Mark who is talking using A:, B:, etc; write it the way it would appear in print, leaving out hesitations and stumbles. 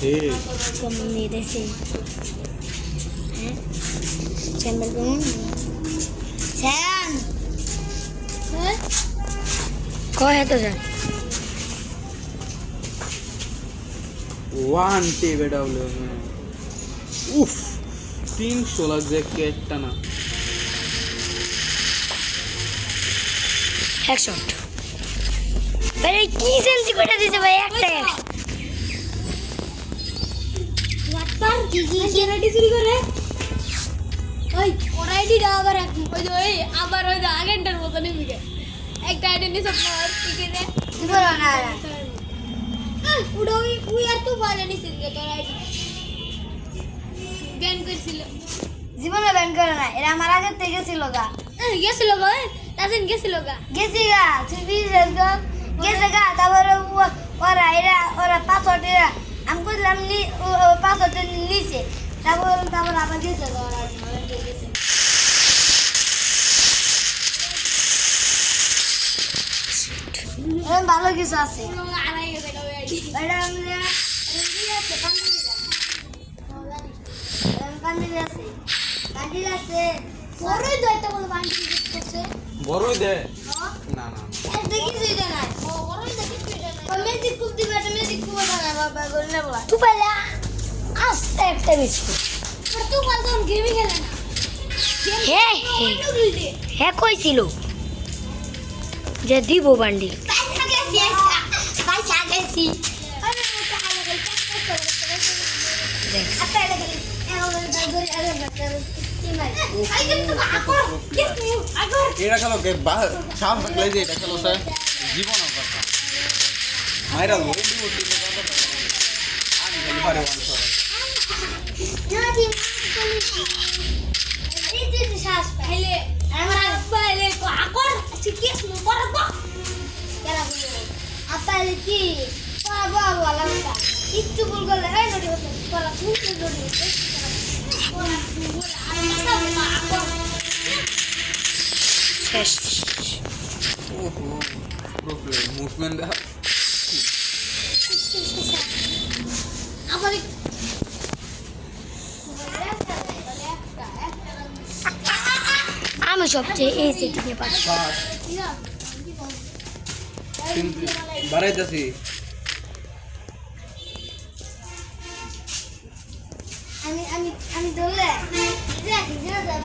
A: Como ni decir. Siempre como. Sean. Coge esto, Sean.
B: One टे बेटा बोले उफ 300 लग जाए कैट्टा ना
A: Headshot. Pero কি সেন্সি করে দিছে ভাই একটা ওয়াটার কি রেডি চুরি করে ওই ওরা আইডি দাও আবার ওই আবার ওই আগেরটার মতো নেমে গেছে একটা আইডি নিছে পর কি করে বলো না উড়ো ওই আর তো বলে নিছে তোর আইডি ব্যান করছিল জীবনে ব্যান করে না এরা আমার আগে থেকে ছিল গা গেছিল গা তাজিন গেছিল গা গেছি গা তুই গেছে গা তারপরে ওরা পাসওয়ার্ড আমি কইলাম নি পাসওয়ার্ড নিচে তারপর আবার গেছে ওরা গেছে ভালো কিছু আছে
B: বড়ই দে না না
A: তুই পাইলে আস্তে একটা বিস্কুট তুই পাইলে গেমই খেলে না হ্যাঁ কইছিল যে দিব বান্ডিল
B: এটা খেলো কে সাপ থাকলে যে এটা খেলো স্যার জীবন কথা মাইরা লো আমি খালি পারে ওয়ান শট মুভমেন্ট
A: আমি সবচেয়ে এই সেটিংয়ে পাচ্ছি
B: বাড়াইতেছি
A: আমি ধরলে